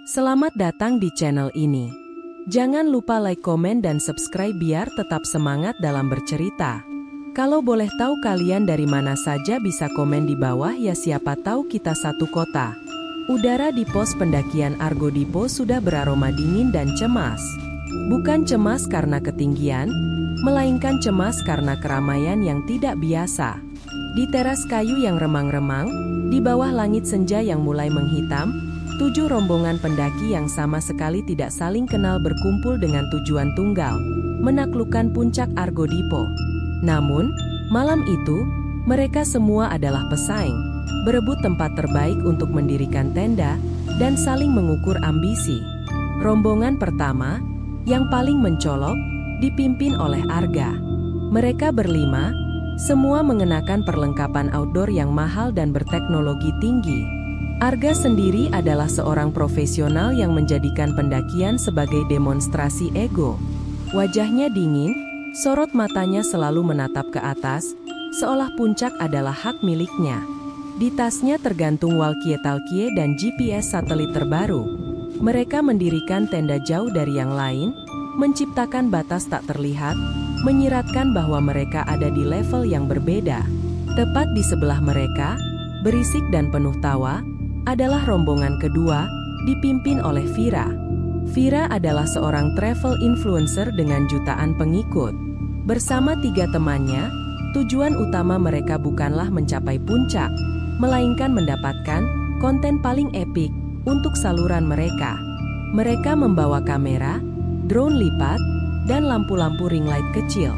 Selamat datang di channel ini. Jangan lupa like, komen, dan subscribe biar tetap semangat dalam bercerita. Kalau boleh tahu kalian dari mana saja bisa komen di bawah ya, siapa tahu kita satu kota. Udara di pos pendakian Argo Dipo sudah beraroma dingin dan cemas. Bukan cemas karena ketinggian, melainkan cemas karena keramaian yang tidak biasa. Di teras kayu yang remang-remang, di bawah langit senja yang mulai menghitam, 7 rombongan pendaki yang sama sekali tidak saling kenal berkumpul dengan tujuan tunggal, menaklukkan puncak Argo Dipo. Namun, malam itu, mereka semua adalah pesaing, berebut tempat terbaik untuk mendirikan tenda, dan saling mengukur ambisi. Rombongan pertama, yang paling mencolok, dipimpin oleh Arga. Mereka berlima, semua mengenakan perlengkapan outdoor yang mahal dan berteknologi tinggi. Arga sendiri adalah seorang profesional yang menjadikan pendakian sebagai demonstrasi ego. Wajahnya dingin, sorot matanya selalu menatap ke atas, seolah puncak adalah hak miliknya. Di tasnya tergantung walkie-talkie dan GPS satelit terbaru. Mereka mendirikan tenda jauh dari yang lain, menciptakan batas tak terlihat, menyiratkan bahwa mereka ada di level yang berbeda. Tepat di sebelah mereka, berisik dan penuh tawa, adalah rombongan kedua, dipimpin oleh Vira. Vira adalah seorang travel influencer dengan jutaan pengikut. Bersama 3 temannya, tujuan utama mereka bukanlah mencapai puncak, melainkan mendapatkan konten paling epik untuk saluran mereka. Mereka membawa kamera, drone lipat, dan lampu-lampu ring light kecil.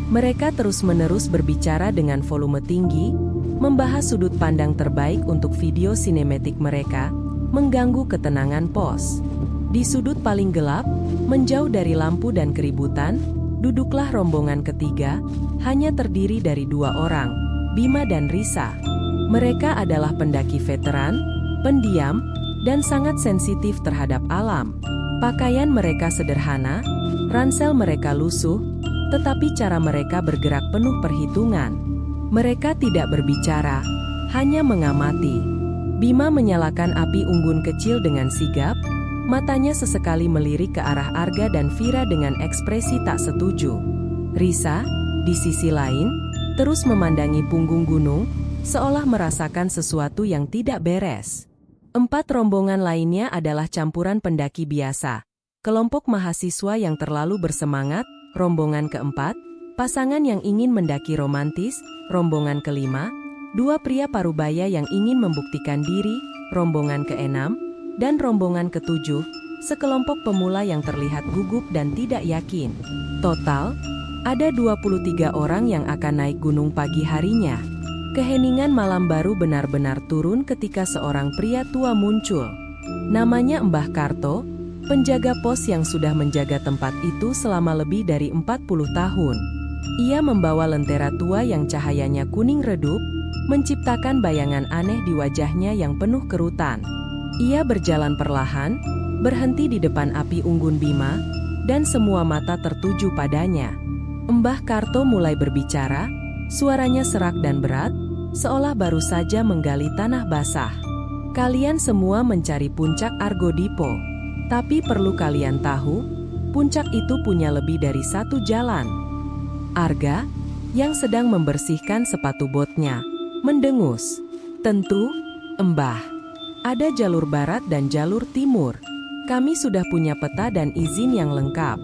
Mereka terus-menerus berbicara dengan volume tinggi, membahas sudut pandang terbaik untuk video sinematik mereka, mengganggu ketenangan pos. Di sudut paling gelap, menjauh dari lampu dan keributan, duduklah rombongan ketiga, hanya terdiri dari 2 orang, Bima dan Risa. Mereka adalah pendaki veteran, pendiam, dan sangat sensitif terhadap alam. Pakaian mereka sederhana, ransel mereka lusuh, tetapi cara mereka bergerak penuh perhitungan. Mereka tidak berbicara, hanya mengamati. Bima menyalakan api unggun kecil dengan sigap, matanya sesekali melirik ke arah Arga dan Vira dengan ekspresi tak setuju. Risa, di sisi lain, terus memandangi punggung gunung, seolah merasakan sesuatu yang tidak beres. 4 rombongan lainnya adalah campuran pendaki biasa. Kelompok mahasiswa yang terlalu bersemangat, rombongan keempat, pasangan yang ingin mendaki romantis, rombongan kelima, 2 pria parubaya yang ingin membuktikan diri, rombongan keenam, dan rombongan ketujuh, sekelompok pemula yang terlihat gugup dan tidak yakin. Total, ada 23 orang yang akan naik gunung pagi harinya. Keheningan malam baru benar-benar turun ketika seorang pria tua muncul. Namanya Mbah Karto, penjaga pos yang sudah menjaga tempat itu selama lebih dari 40 tahun. Ia membawa lentera tua yang cahayanya kuning redup, menciptakan bayangan aneh di wajahnya yang penuh kerutan. Ia berjalan perlahan, berhenti di depan api unggun Bima, dan semua mata tertuju padanya. Mbah Karto mulai berbicara, suaranya serak dan berat, seolah baru saja menggali tanah basah. Kalian semua mencari puncak Argo Dipo. Tapi perlu kalian tahu, puncak itu punya lebih dari 1 jalan. Arga, yang sedang membersihkan sepatu botnya, mendengus. Tentu, Mbah. Ada jalur barat dan jalur timur. Kami sudah punya peta dan izin yang lengkap.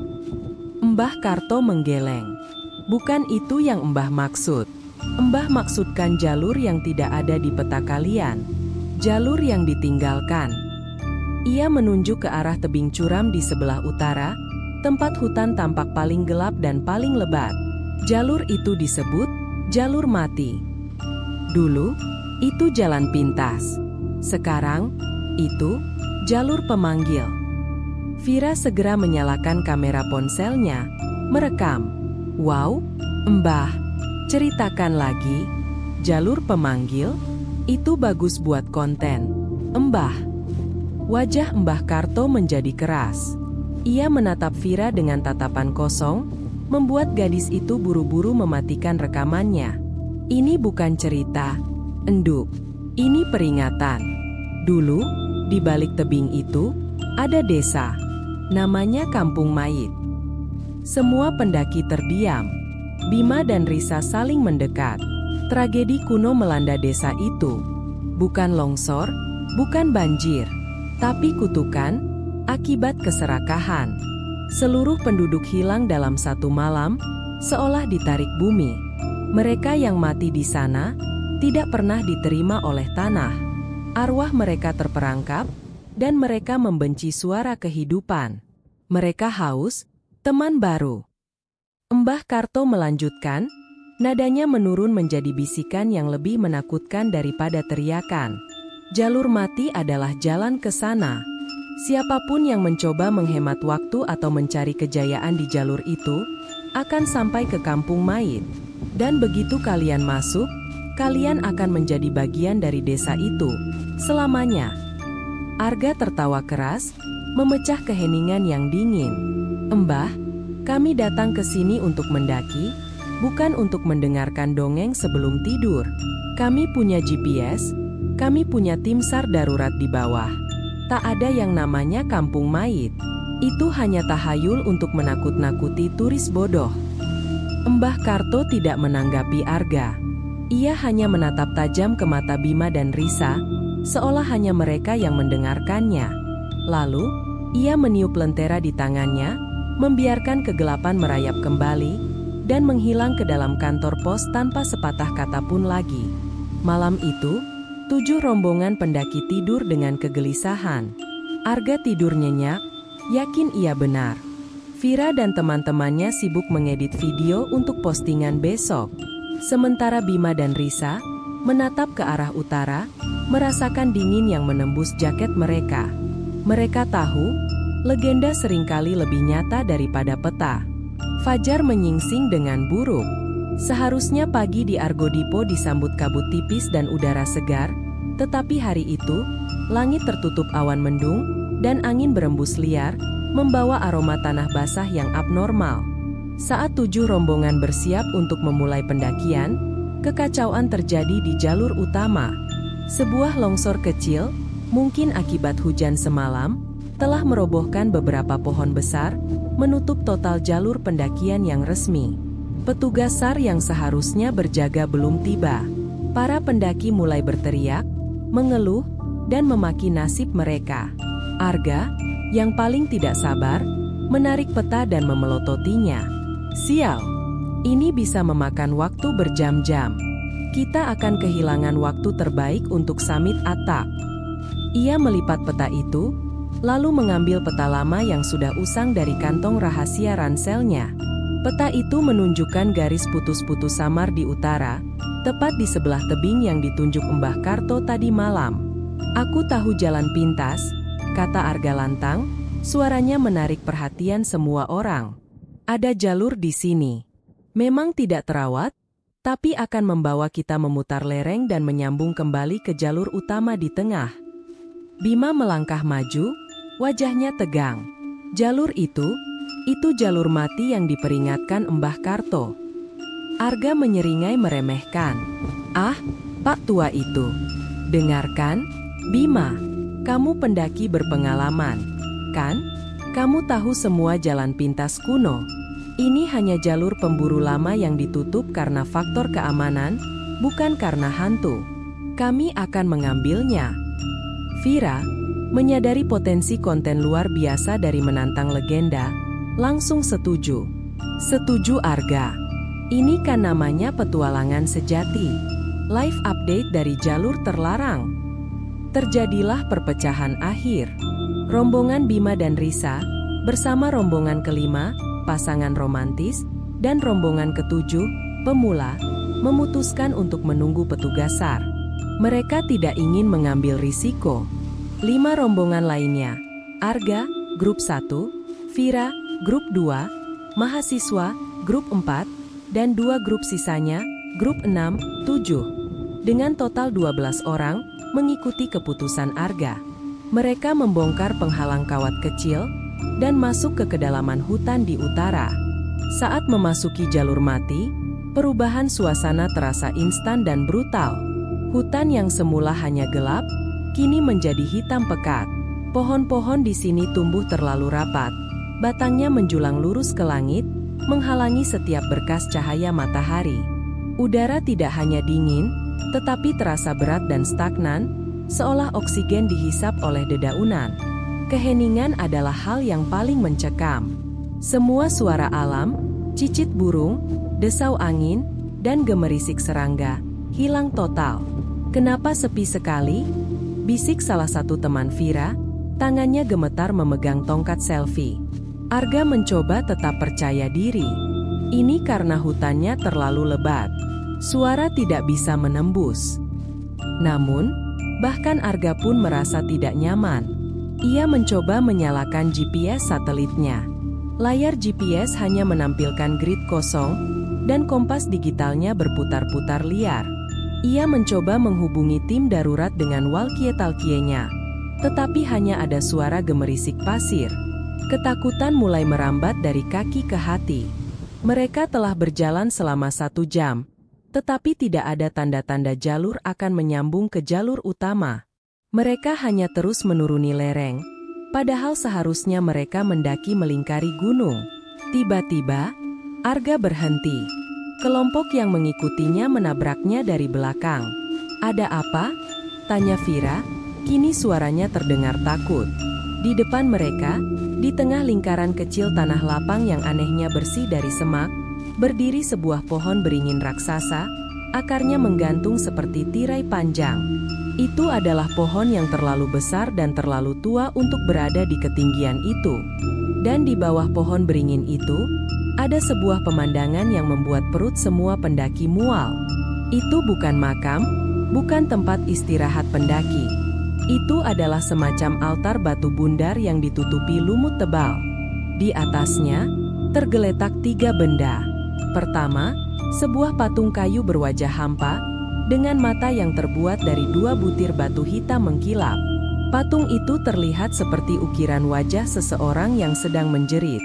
Mbah Karto menggeleng. Bukan itu yang Mbah maksud. Mbah maksudkan jalur yang tidak ada di peta kalian. Jalur yang ditinggalkan. Ia menunjuk ke arah tebing curam di sebelah utara, tempat hutan tampak paling gelap dan paling lebat. Jalur itu disebut jalur mati. Dulu, itu jalan pintas. Sekarang, itu jalur pemanggil. Vira segera menyalakan kamera ponselnya, merekam. Wow, Mbah, ceritakan lagi. Jalur pemanggil? Itu bagus buat konten, Mbah. Wajah Mbah Karto menjadi keras. Ia menatap Vira dengan tatapan kosong, membuat gadis itu buru-buru mematikan rekamannya. Ini bukan cerita, enduk. Ini peringatan. Dulu, di balik tebing itu, Ada desa, namanya Kampung Mayit. Semua pendaki terdiam. Bima dan Risa saling mendekat. Tragedi kuno melanda desa itu. Bukan longsor, bukan banjir, tapi kutukan akibat keserakahan. Seluruh penduduk hilang dalam satu malam, seolah ditarik bumi. Mereka yang mati di sana tidak pernah diterima oleh tanah. Arwah mereka terperangkap, dan mereka membenci suara kehidupan. Mereka haus teman baru. Mbah Karto melanjutkan, nadanya menurun menjadi bisikan yang lebih menakutkan daripada teriakan. Jalur mati adalah jalan ke sana. Siapapun yang mencoba menghemat waktu atau mencari kejayaan di jalur itu, akan sampai ke Kampung Mayit. Dan begitu kalian masuk, kalian akan menjadi bagian dari desa itu selamanya. Arga tertawa keras, memecah keheningan yang dingin. Mbah, kami datang ke sini untuk mendaki, bukan untuk mendengarkan dongeng sebelum tidur. Kami punya GPS, kami punya tim SAR darurat di bawah. Tak ada yang namanya Kampung Mayit. Itu hanya tahayul untuk menakut-nakuti turis bodoh. Mbah Karto tidak menanggapi Arga. Ia hanya menatap tajam ke mata Bima dan Risa, seolah hanya mereka yang mendengarkannya. Lalu, ia meniup lentera di tangannya, membiarkan kegelapan merayap kembali, dan menghilang ke dalam kantor pos tanpa sepatah kata pun lagi. Malam itu, 7 rombongan pendaki tidur dengan kegelisahan. Arga tidur nyenyak, yakin ia benar. Vira dan teman-temannya sibuk mengedit video untuk postingan besok. Sementara Bima dan Risa menatap ke arah utara, merasakan dingin yang menembus jaket mereka. Mereka tahu, legenda seringkali lebih nyata daripada peta. Fajar menyingsing dengan buruk. Seharusnya pagi di Argodipo disambut kabut tipis dan udara segar, tetapi hari itu, langit tertutup awan mendung, dan angin berembus liar, membawa aroma tanah basah yang abnormal. Saat 7 rombongan bersiap untuk memulai pendakian, kekacauan terjadi di jalur utama. Sebuah longsor kecil, mungkin akibat hujan semalam, telah merobohkan beberapa pohon besar, menutup total jalur pendakian yang resmi. Petugas SAR yang seharusnya berjaga belum tiba. Para pendaki mulai berteriak, mengeluh, dan memaki nasib mereka. Arga, yang paling tidak sabar, menarik peta dan memelototinya. Sial, ini bisa memakan waktu berjam-jam. Kita akan kehilangan waktu terbaik untuk summit Atak. Ia melipat peta itu, lalu mengambil peta lama yang sudah usang dari kantong rahasia ranselnya. Peta itu menunjukkan garis putus-putus samar di utara, tepat di sebelah tebing yang ditunjuk Mbah Karto tadi malam. Aku tahu jalan pintas, kata Arga lantang, suaranya menarik perhatian semua orang. Ada jalur di sini. Memang tidak terawat, tapi akan membawa kita memutar lereng dan menyambung kembali ke jalur utama di tengah. Bima melangkah maju, wajahnya tegang. Jalur itu jalur mati yang diperingatkan Mbah Karto. Arga menyeringai meremehkan. Ah, Pak Tua itu. Dengarkan, Bima, kamu pendaki berpengalaman, kan? Kamu tahu semua jalan pintas kuno. Ini hanya jalur pemburu lama yang ditutup karena faktor keamanan, bukan karena hantu. Kami akan mengambilnya. Vira, menyadari potensi konten luar biasa dari menantang legenda, langsung setuju. Setuju Arga. Ini kan namanya petualangan sejati. Live update dari jalur terlarang. Terjadilah perpecahan akhir. Rombongan Bima dan Risa, bersama rombongan kelima, pasangan romantis, dan rombongan ketujuh, pemula, memutuskan untuk menunggu petugas SAR. Mereka tidak ingin mengambil risiko. 5 rombongan lainnya, Arga, grup 1, Vira, grup 2, mahasiswa, grup 4, dan 2 grup sisanya, grup 6, 7. Dengan total 12 orang, mengikuti keputusan Arga. Mereka membongkar penghalang kawat kecil, dan masuk ke kedalaman hutan di utara. Saat memasuki jalur mati, perubahan suasana terasa instan dan brutal. Hutan yang semula hanya gelap, kini menjadi hitam pekat. Pohon-pohon di sini tumbuh terlalu rapat. Batangnya menjulang lurus ke langit, menghalangi setiap berkas cahaya matahari. Udara tidak hanya dingin, tetapi terasa berat dan stagnan, seolah oksigen dihisap oleh dedaunan. Keheningan adalah hal yang paling mencekam. Semua suara alam, cicit burung, desau angin, dan gemerisik serangga, hilang total. "Kenapa sepi sekali?" bisik salah satu teman Vira, tangannya gemetar memegang tongkat selfie. Arga mencoba tetap percaya diri. Ini karena hutannya terlalu lebat. Suara tidak bisa menembus. Namun, bahkan Arga pun merasa tidak nyaman. Ia mencoba menyalakan GPS satelitnya. Layar GPS hanya menampilkan grid kosong, dan kompas digitalnya berputar-putar liar. Ia mencoba menghubungi tim darurat dengan walkie-talkie-nya, tetapi hanya ada suara gemerisik pasir. Ketakutan mulai merambat dari kaki ke hati. Mereka telah berjalan selama 1 jam, tetapi tidak ada tanda-tanda jalur akan menyambung ke jalur utama. Mereka hanya terus menuruni lereng, padahal seharusnya mereka mendaki melingkari gunung. Tiba-tiba, Arga berhenti. Kelompok yang mengikutinya menabraknya dari belakang. "Ada apa?" tanya Vira, kini suaranya terdengar takut. Di depan mereka, di tengah lingkaran kecil tanah lapang yang anehnya bersih dari semak, berdiri sebuah pohon beringin raksasa, akarnya menggantung seperti tirai panjang. Itu adalah pohon yang terlalu besar dan terlalu tua untuk berada di ketinggian itu. Dan di bawah pohon beringin itu, ada sebuah pemandangan yang membuat perut semua pendaki mual. Itu bukan makam, bukan tempat istirahat pendaki. Itu adalah semacam altar batu bundar yang ditutupi lumut tebal. Di atasnya, tergeletak 3 benda. Pertama, sebuah patung kayu berwajah hampa, dengan mata yang terbuat dari 2 butir batu hitam mengkilap. Patung itu terlihat seperti ukiran wajah seseorang yang sedang menjerit.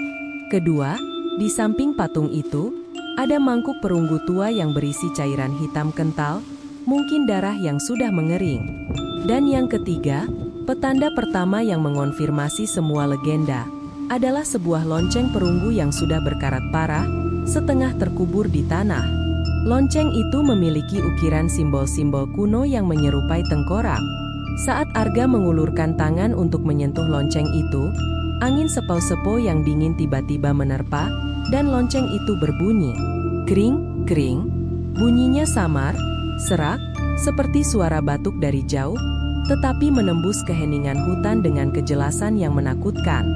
Kedua, di samping patung itu, ada mangkuk perunggu tua yang berisi cairan hitam kental, mungkin darah yang sudah mengering. Dan yang ketiga, petanda pertama yang mengonfirmasi semua legenda, adalah sebuah lonceng perunggu yang sudah berkarat parah, setengah terkubur di tanah. Lonceng itu memiliki ukiran simbol-simbol kuno yang menyerupai tengkorak. Saat Arga mengulurkan tangan untuk menyentuh lonceng itu, angin sepau-sepau yang dingin tiba-tiba menerpa, dan lonceng itu berbunyi. Kring, kring. Bunyinya samar, serak, seperti suara batuk dari jauh, tetapi menembus keheningan hutan dengan kejelasan yang menakutkan.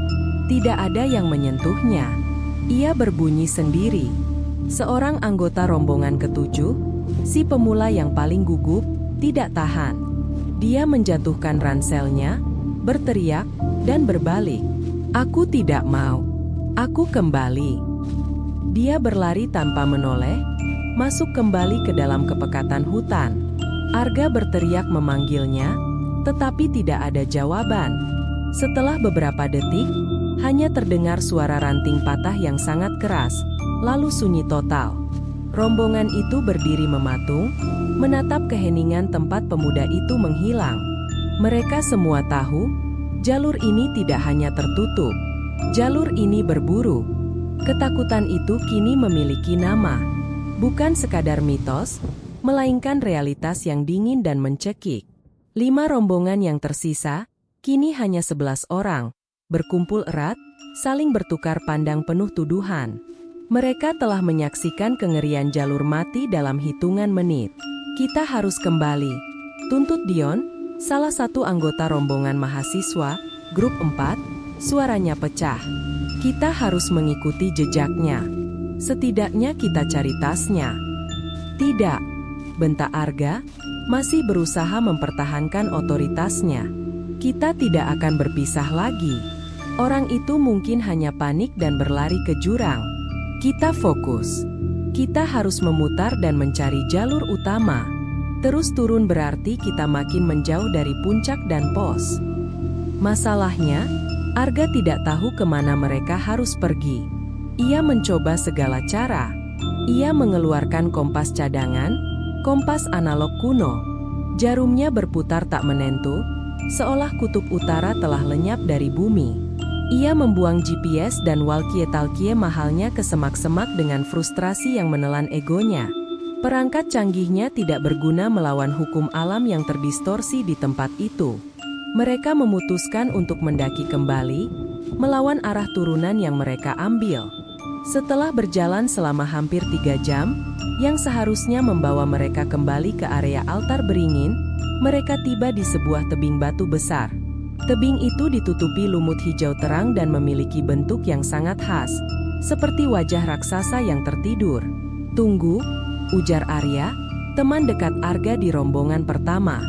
Tidak ada yang menyentuhnya. Ia berbunyi sendiri. Seorang anggota rombongan ketujuh, si pemula yang paling gugup, tidak tahan. Dia menjatuhkan ranselnya, berteriak, dan berbalik. "Aku tidak mau. Aku kembali." Dia berlari tanpa menoleh, masuk kembali ke dalam kepekatan hutan. Arga berteriak memanggilnya, tetapi tidak ada jawaban. Setelah beberapa detik, hanya terdengar suara ranting patah yang sangat keras, lalu sunyi total. Rombongan itu berdiri mematung, menatap keheningan tempat pemuda itu menghilang. Mereka semua tahu, jalur ini tidak hanya tertutup. Jalur ini berburu. Ketakutan itu kini memiliki nama. Bukan sekadar mitos, melainkan realitas yang dingin dan mencekik. 5 rombongan yang tersisa, kini hanya 11 orang, berkumpul erat, saling bertukar pandang penuh tuduhan. Mereka telah menyaksikan kengerian jalur mati dalam hitungan menit. "Kita harus kembali," tuntut Dion, salah satu anggota rombongan mahasiswa, grup 4, suaranya pecah. "Kita harus mengikuti jejaknya. Setidaknya kita cari tasnya." "Tidak," bentak Arga, masih berusaha mempertahankan otoritasnya. "Kita tidak akan berpisah lagi. Orang itu mungkin hanya panik dan berlari ke jurang. Kita fokus. Kita harus memutar dan mencari jalur utama. Terus turun berarti kita makin menjauh dari puncak dan pos." Masalahnya, Arga tidak tahu kemana mereka harus pergi. Ia mencoba segala cara. Ia mengeluarkan kompas cadangan, kompas analog kuno. Jarumnya berputar tak menentu, seolah kutub utara telah lenyap dari bumi. Ia membuang GPS dan walkie-talkie mahalnya ke semak-semak dengan frustrasi yang menelan egonya. Perangkat canggihnya tidak berguna melawan hukum alam yang terdistorsi di tempat itu. Mereka memutuskan untuk mendaki kembali, melawan arah turunan yang mereka ambil. Setelah berjalan selama hampir 3 jam, yang seharusnya membawa mereka kembali ke area altar beringin, mereka tiba di sebuah tebing batu besar. Tebing itu ditutupi lumut hijau terang dan memiliki bentuk yang sangat khas, seperti wajah raksasa yang tertidur. "Tunggu," ujar Arya, teman dekat Arga di rombongan pertama.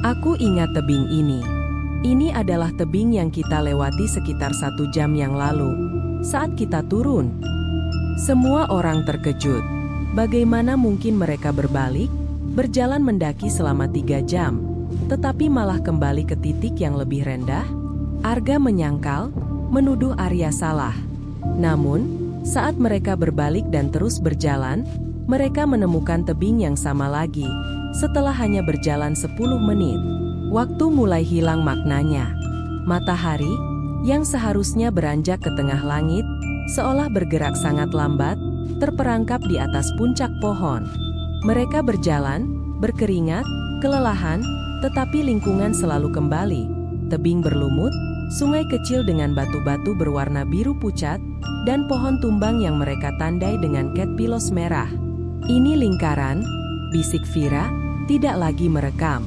"Aku ingat tebing ini. Ini adalah tebing yang kita lewati sekitar 1 jam yang lalu, saat kita turun." Semua orang terkejut. Bagaimana mungkin mereka berbalik, berjalan mendaki selama 3 jam, tetapi malah kembali ke titik yang lebih rendah? Arga menyangkal, menuduh Arya salah. Namun, saat mereka berbalik dan terus berjalan, mereka menemukan tebing yang sama lagi. Setelah hanya berjalan 10 menit, waktu mulai hilang maknanya. Matahari, yang seharusnya beranjak ke tengah langit, seolah bergerak sangat lambat, terperangkap di atas puncak pohon. Mereka berjalan, berkeringat, kelelahan, tetapi lingkungan selalu kembali. Tebing berlumut, sungai kecil dengan batu-batu berwarna biru pucat, dan pohon tumbang yang mereka tandai dengan cat pilos merah. "Ini lingkaran," bisik Vira, tidak lagi merekam.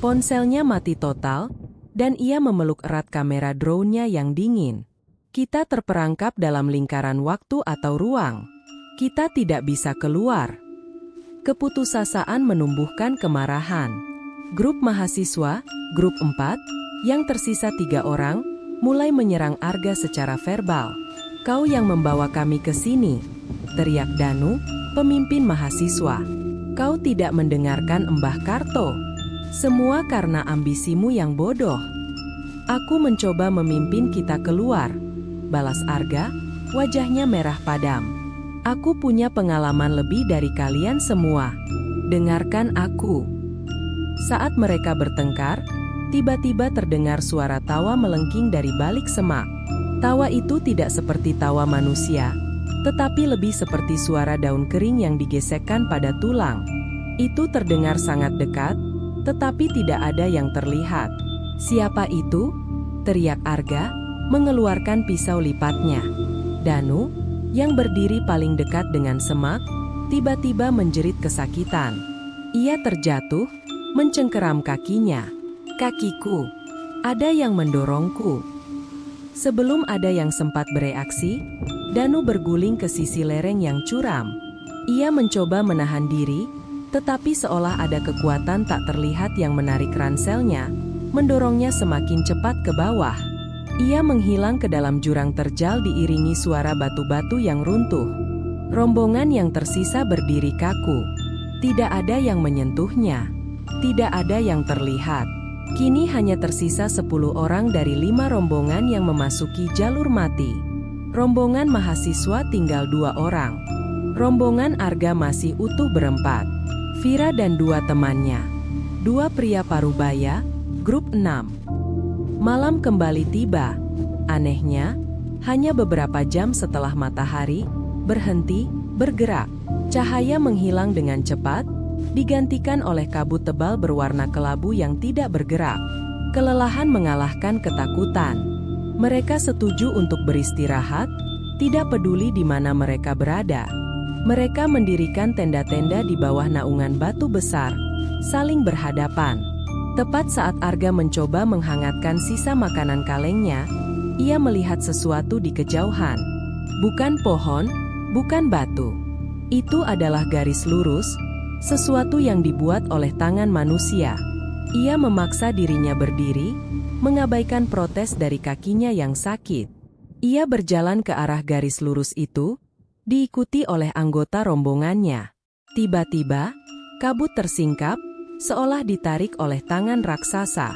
Ponselnya mati total, dan ia memeluk erat kamera drone-nya yang dingin. "Kita terperangkap dalam lingkaran waktu atau ruang. Kita tidak bisa keluar." Keputusasaan menumbuhkan kemarahan. Grup mahasiswa, grup 4, yang tersisa 3 orang, mulai menyerang Arga secara verbal. "Kau yang membawa kami ke sini," teriak Danu, pemimpin mahasiswa. "Kau tidak mendengarkan Mbah Karto. Semua karena ambisimu yang bodoh." "Aku mencoba memimpin kita keluar," balas Arga, wajahnya merah padam. "Aku punya pengalaman lebih dari kalian semua. Dengarkan aku." Saat mereka bertengkar, tiba-tiba terdengar suara tawa melengking dari balik semak. Tawa itu tidak seperti tawa manusia, tetapi lebih seperti suara daun kering yang digesekkan pada tulang. Itu terdengar sangat dekat, tetapi tidak ada yang terlihat. "Siapa itu?" teriak Arga, mengeluarkan pisau lipatnya. Danu, yang berdiri paling dekat dengan semak, tiba-tiba menjerit kesakitan. Ia terjatuh, mencengkeram kakinya. "Kakiku! Ada yang mendorongku!" Sebelum ada yang sempat bereaksi, Danu berguling ke sisi lereng yang curam. Ia mencoba menahan diri, tetapi seolah ada kekuatan tak terlihat yang menarik ranselnya, mendorongnya semakin cepat ke bawah. Ia menghilang ke dalam jurang terjal diiringi suara batu-batu yang runtuh. Rombongan yang tersisa berdiri kaku. Tidak ada yang menyentuhnya. Tidak ada yang terlihat. Kini hanya tersisa 10 orang dari 5 rombongan yang memasuki jalur mati. Rombongan mahasiswa tinggal 2 orang. Rombongan Arga masih utuh berempat. Vira dan 2 temannya. 2 pria parubaya, grup 6. Malam kembali tiba. Anehnya, hanya beberapa jam setelah matahari berhenti bergerak, cahaya menghilang dengan cepat, digantikan oleh kabut tebal berwarna kelabu yang tidak bergerak. Kelelahan mengalahkan ketakutan. Mereka setuju untuk beristirahat, tidak peduli di mana mereka berada. Mereka mendirikan tenda-tenda di bawah naungan batu besar, saling berhadapan. Tepat saat Arga mencoba menghangatkan sisa makanan kalengnya, ia melihat sesuatu di kejauhan. Bukan pohon, bukan batu. Itu adalah garis lurus, sesuatu yang dibuat oleh tangan manusia. Ia memaksa dirinya berdiri, mengabaikan protes dari kakinya yang sakit. Ia berjalan ke arah garis lurus itu, diikuti oleh anggota rombongannya. Tiba-tiba, kabut tersingkap, seolah ditarik oleh tangan raksasa.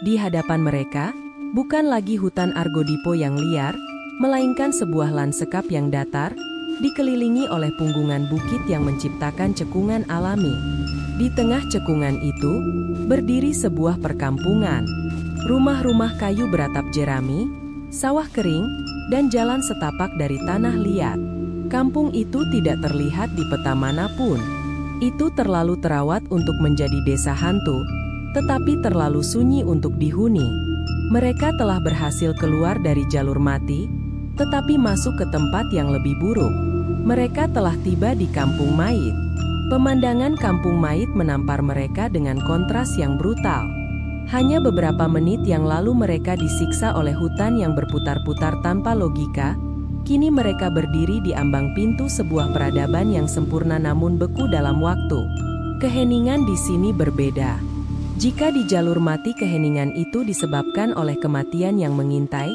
Di hadapan mereka, bukan lagi hutan Argodipo yang liar, melainkan sebuah lanskap yang datar, dikelilingi oleh punggungan bukit yang menciptakan cekungan alami. Di tengah cekungan itu, berdiri sebuah perkampungan. Rumah-rumah kayu beratap jerami, sawah kering, dan jalan setapak dari tanah liat. Kampung itu tidak terlihat di peta manapun. Itu terlalu terawat untuk menjadi desa hantu, tetapi terlalu sunyi untuk dihuni. Mereka telah berhasil keluar dari jalur mati, tetapi masuk ke tempat yang lebih buruk. Mereka telah tiba di kampung mayit. Pemandangan kampung mayit menampar mereka dengan kontras yang brutal. Hanya beberapa menit yang lalu mereka disiksa oleh hutan yang berputar-putar tanpa logika. Kini mereka berdiri di ambang pintu sebuah peradaban yang sempurna namun beku dalam waktu. Keheningan di sini berbeda. Jika di jalur mati keheningan itu disebabkan oleh kematian yang mengintai,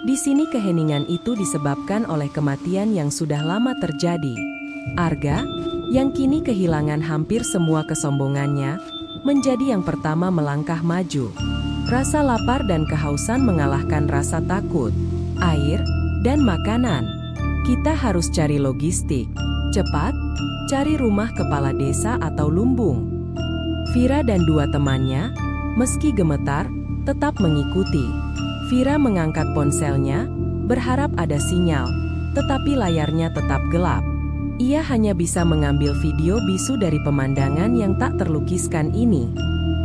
di sini keheningan itu disebabkan oleh kematian yang sudah lama terjadi. Arga, yang kini kehilangan hampir semua kesombongannya, menjadi yang pertama melangkah maju. Rasa lapar dan kehausan mengalahkan rasa takut. Air dan makanan. Kita harus cari logistik. Cepat, cari rumah kepala desa atau lumbung. Vira dan dua temannya, meski gemetar, tetap mengikuti. Vira mengangkat ponselnya, berharap ada sinyal, tetapi layarnya tetap gelap. Ia hanya bisa mengambil video bisu dari pemandangan yang tak terlukiskan ini.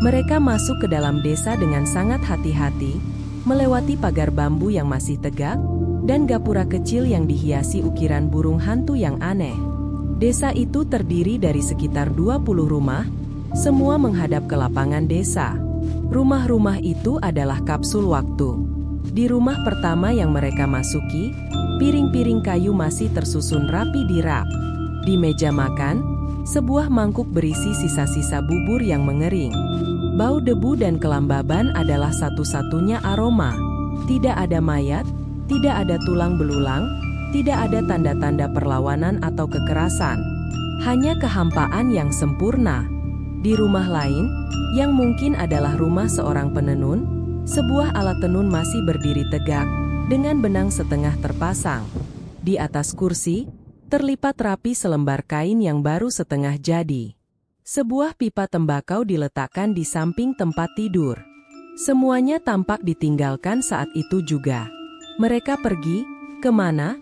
Mereka masuk ke dalam desa dengan sangat hati-hati, melewati pagar bambu yang masih tegak, dan gapura kecil yang dihiasi ukiran burung hantu yang aneh. Desa itu terdiri dari sekitar 20 rumah, semua menghadap ke lapangan desa. Rumah-rumah itu adalah kapsul waktu. Di rumah pertama yang mereka masuki, piring-piring kayu masih tersusun rapi di rak. Di meja makan, sebuah mangkuk berisi sisa-sisa bubur yang mengering. Bau debu dan kelembaban adalah satu-satunya aroma. Tidak ada mayat, tidak ada tulang belulang, tidak ada tanda-tanda perlawanan atau kekerasan. Hanya kehampaan yang sempurna. Di rumah lain, yang mungkin adalah rumah seorang penenun, sebuah alat tenun masih berdiri tegak, dengan benang setengah terpasang. Di atas kursi, terlipat rapi selembar kain yang baru setengah jadi. Sebuah pipa tembakau diletakkan di samping tempat tidur. Semuanya tampak ditinggalkan saat itu juga. Mereka pergi, kemana?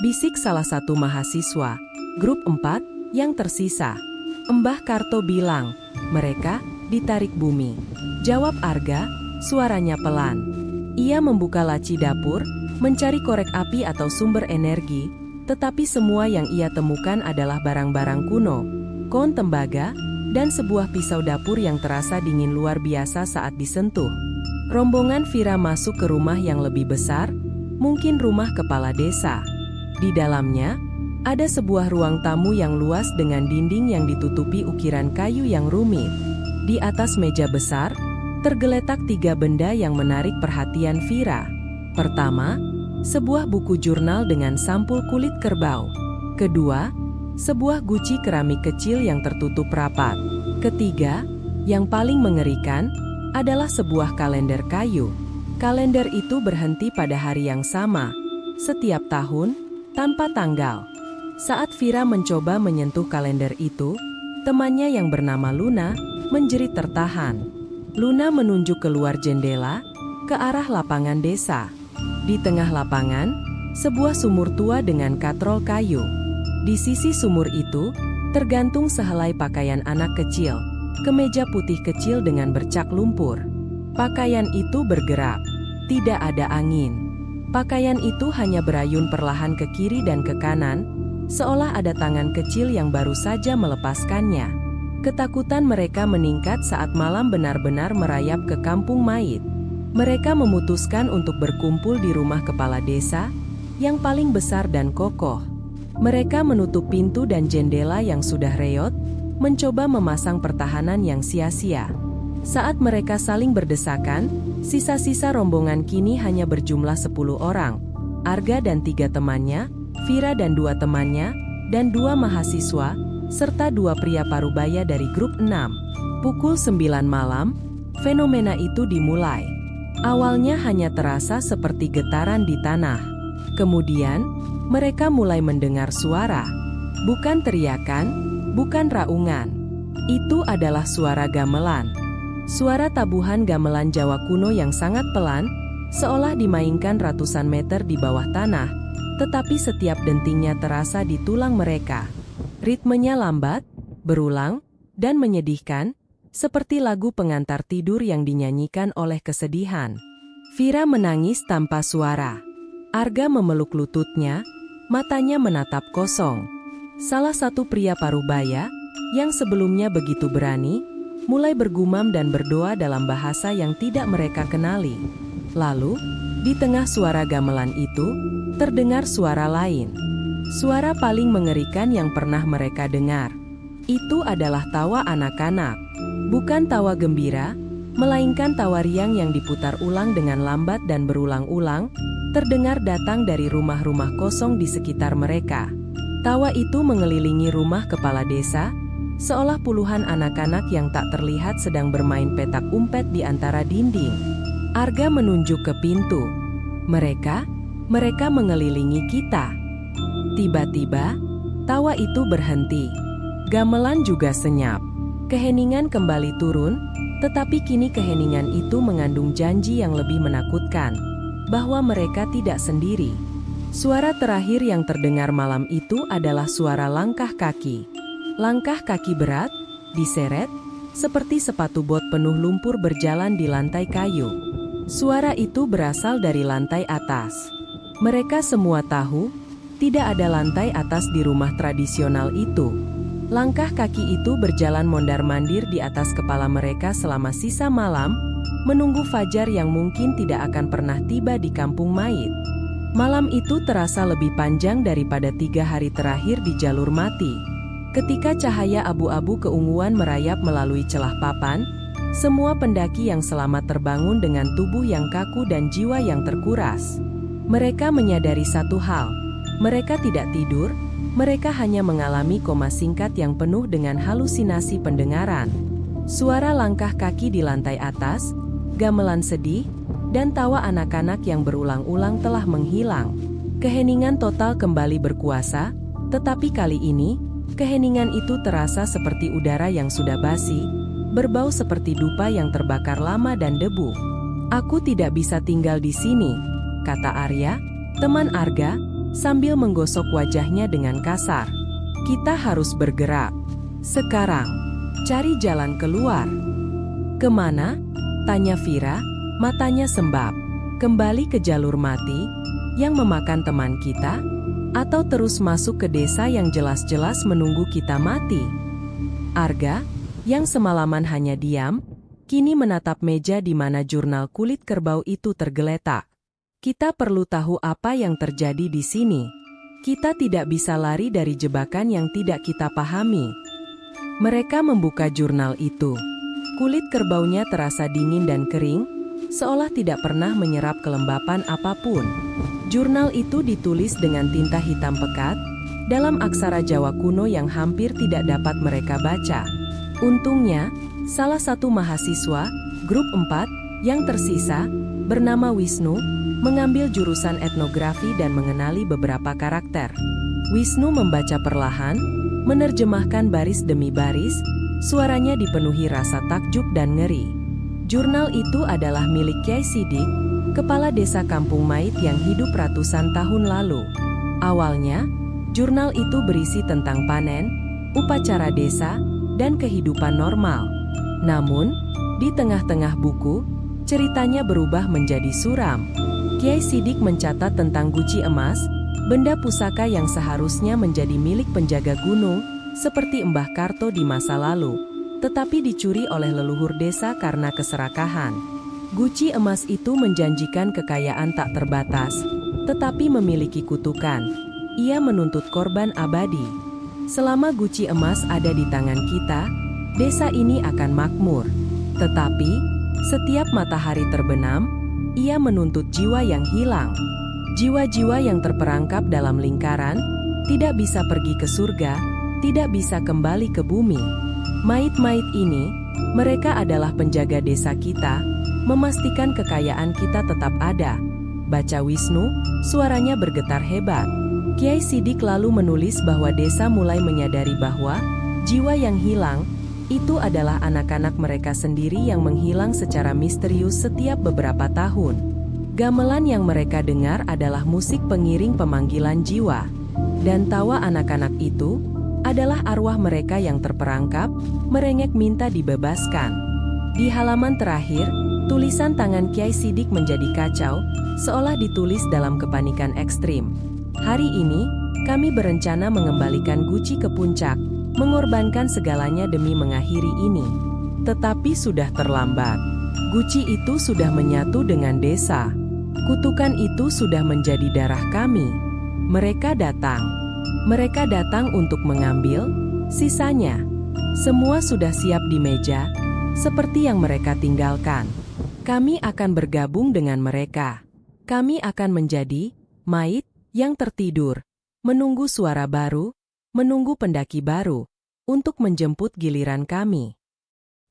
Bisik salah satu mahasiswa, grup 4, yang tersisa. Mbah Karto bilang, mereka ditarik bumi. Jawab Arga, suaranya pelan. Ia membuka laci dapur, mencari korek api atau sumber energi, tetapi semua yang ia temukan adalah barang-barang kuno, kon tembaga, dan sebuah pisau dapur yang terasa dingin luar biasa saat disentuh. Rombongan Vira masuk ke rumah yang lebih besar, mungkin rumah kepala desa. Di dalamnya, ada sebuah ruang tamu yang luas dengan dinding yang ditutupi ukiran kayu yang rumit. Di atas meja besar, tergeletak 3 benda yang menarik perhatian Vira. Pertama, sebuah buku jurnal dengan sampul kulit kerbau. Kedua, sebuah guci keramik kecil yang tertutup rapat. Ketiga, yang paling mengerikan, adalah sebuah kalender kayu. Kalender itu berhenti pada hari yang sama, setiap tahun, tanpa tanggal. Saat Vira mencoba menyentuh kalender itu, temannya yang bernama Luna, menjerit tertahan. Luna menunjuk keluar jendela, ke arah lapangan desa. Di tengah lapangan, sebuah sumur tua dengan katrol kayu. Di sisi sumur itu, tergantung sehelai pakaian anak kecil, kemeja putih kecil dengan bercak lumpur. Pakaian itu bergerak, tidak ada angin. Pakaian itu hanya berayun perlahan ke kiri dan ke kanan, seolah ada tangan kecil yang baru saja melepaskannya. Ketakutan mereka meningkat saat malam benar-benar merayap ke kampung mayit. Mereka memutuskan untuk berkumpul di rumah kepala desa, yang paling besar dan kokoh. Mereka menutup pintu dan jendela yang sudah reot, mencoba memasang pertahanan yang sia-sia. Saat mereka saling berdesakan, sisa-sisa rombongan kini hanya berjumlah 10 orang. Arga dan 3 temannya, Vira dan 2 temannya, dan 2 mahasiswa, serta 2 pria parubaya dari grup 6. Pukul 9 malam, fenomena itu dimulai. Awalnya hanya terasa seperti getaran di tanah. Kemudian, mereka mulai mendengar suara. Bukan teriakan, bukan raungan. Itu adalah suara gamelan. Suara tabuhan gamelan Jawa kuno yang sangat pelan, seolah dimainkan ratusan meter di bawah tanah, tetapi setiap dentingnya terasa di tulang mereka. Ritmenya lambat, berulang, dan menyedihkan, seperti lagu pengantar tidur yang dinyanyikan oleh kesedihan. Vira menangis tanpa suara. Arga memeluk lututnya, matanya menatap kosong. Salah satu pria parubaya, yang sebelumnya begitu berani, mulai bergumam dan berdoa dalam bahasa yang tidak mereka kenali. Lalu, di tengah suara gamelan itu, terdengar suara lain. Suara paling mengerikan yang pernah mereka dengar. Itu adalah tawa anak-anak. Bukan tawa gembira, melainkan tawa riang yang diputar ulang dengan lambat dan berulang-ulang, terdengar datang dari rumah-rumah kosong di sekitar mereka. Tawa itu mengelilingi rumah kepala desa, seolah puluhan anak-anak yang tak terlihat sedang bermain petak umpet di antara dinding. Arga menunjuk ke pintu. Mereka mengelilingi kita. Tiba-tiba, tawa itu berhenti. Gamelan juga senyap. Keheningan kembali turun, tetapi kini keheningan itu mengandung janji yang lebih menakutkan, bahwa mereka tidak sendiri. Suara terakhir yang terdengar malam itu adalah suara langkah kaki. Langkah kaki berat, diseret, seperti sepatu bot penuh lumpur berjalan di lantai kayu. Suara itu berasal dari lantai atas. Mereka semua tahu, tidak ada lantai atas di rumah tradisional itu. Langkah kaki itu berjalan mondar-mandir di atas kepala mereka selama sisa malam, menunggu fajar yang mungkin tidak akan pernah tiba di kampung Mait. Malam itu terasa lebih panjang daripada 3 hari terakhir di jalur mati. Ketika cahaya abu-abu keunguan merayap melalui celah papan, semua pendaki yang selamat terbangun dengan tubuh yang kaku dan jiwa yang terkuras. Mereka menyadari satu hal, mereka tidak tidur, mereka hanya mengalami koma singkat yang penuh dengan halusinasi pendengaran. Suara langkah kaki di lantai atas, gamelan sedih, dan tawa anak-anak yang berulang-ulang telah menghilang. Keheningan total kembali berkuasa, tetapi kali ini, keheningan itu terasa seperti udara yang sudah basi, berbau seperti dupa yang terbakar lama dan debu. "Aku tidak bisa tinggal di sini," kata Arya, teman Arga, sambil menggosok wajahnya dengan kasar. "Kita harus bergerak. Sekarang. Cari jalan keluar." "Kemana?" tanya Vira, matanya sembab. "Kembali ke jalur mati, yang memakan teman kita? Atau terus masuk ke desa yang jelas-jelas menunggu kita mati?" Arga, yang semalaman hanya diam, kini menatap meja di mana jurnal kulit kerbau itu tergeletak. "Kita perlu tahu apa yang terjadi di sini. Kita tidak bisa lari dari jebakan yang tidak kita pahami." Mereka membuka jurnal itu. Kulit kerbaunya terasa dingin dan kering, seolah tidak pernah menyerap kelembapan apapun. Jurnal itu ditulis dengan tinta hitam pekat, dalam aksara Jawa kuno yang hampir tidak dapat mereka baca. Untungnya, salah satu mahasiswa, grup 4, yang tersisa, bernama Wisnu, mengambil jurusan etnografi dan mengenali beberapa karakter. Wisnu membaca perlahan, menerjemahkan baris demi baris, suaranya dipenuhi rasa takjub dan ngeri. Jurnal itu adalah milik Kyai Sidik, kepala desa Kampung Mait yang hidup ratusan tahun lalu. Awalnya, jurnal itu berisi tentang panen, upacara desa, dan kehidupan normal. Namun, di tengah-tengah buku, ceritanya berubah menjadi suram. Kyai Sidik mencatat tentang guci emas, benda pusaka yang seharusnya menjadi milik penjaga gunung, seperti Mbah Karto di masa lalu, tetapi dicuri oleh leluhur desa karena keserakahan. Guci emas itu menjanjikan kekayaan tak terbatas, tetapi memiliki kutukan. Ia menuntut korban abadi. Selama guci emas ada di tangan kita, desa ini akan makmur. Tetapi, setiap matahari terbenam, ia menuntut jiwa yang hilang. Jiwa-jiwa yang terperangkap dalam lingkaran, tidak bisa pergi ke surga, tidak bisa kembali ke bumi. Mait-mait ini, mereka adalah penjaga desa kita, memastikan kekayaan kita tetap ada. Baca Wisnu, suaranya bergetar hebat. Kyai Sidik lalu menulis bahwa desa mulai menyadari bahwa jiwa yang hilang Itu adalah anak-anak mereka sendiri yang menghilang secara misterius setiap beberapa tahun. Gamelan yang mereka dengar adalah musik pengiring pemanggilan jiwa. Dan tawa anak-anak itu adalah arwah mereka yang terperangkap, merengek minta dibebaskan. Di halaman terakhir, tulisan tangan Kyai Sidik menjadi kacau, seolah ditulis dalam kepanikan ekstrim. Hari ini, kami berencana mengembalikan Guci ke puncak, mengorbankan segalanya demi mengakhiri ini. Tetapi sudah terlambat. Guci itu sudah menyatu dengan desa. Kutukan itu sudah menjadi darah kami. Mereka datang. Mereka datang untuk mengambil sisanya. Semua sudah siap di meja, seperti yang mereka tinggalkan. Kami akan bergabung dengan mereka. Kami akan menjadi mayit yang tertidur, menunggu suara baru, menunggu pendaki baru, untuk menjemput giliran kami.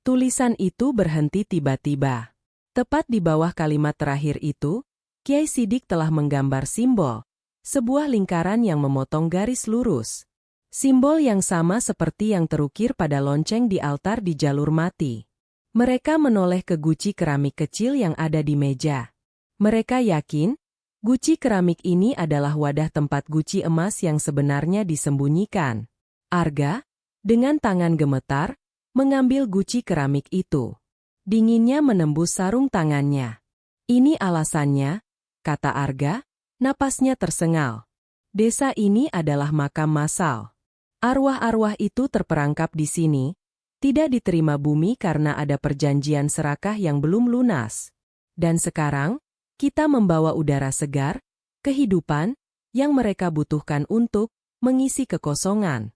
Tulisan itu berhenti tiba-tiba. Tepat di bawah kalimat terakhir itu, Kyai Sidik telah menggambar simbol, sebuah lingkaran yang memotong garis lurus. Simbol yang sama seperti yang terukir pada lonceng di altar di jalur mati. Mereka menoleh ke guci keramik kecil yang ada di meja. Mereka yakin, guci keramik ini adalah wadah tempat guci emas yang sebenarnya disembunyikan. Arga, dengan tangan gemetar, mengambil guci keramik itu. Dinginnya menembus sarung tangannya. Ini alasannya, kata Arga, napasnya tersengal. Desa ini adalah makam massal. Arwah-arwah itu terperangkap di sini, tidak diterima bumi karena ada perjanjian serakah yang belum lunas. Dan sekarang, kita membawa udara segar, kehidupan, yang mereka butuhkan untuk mengisi kekosongan.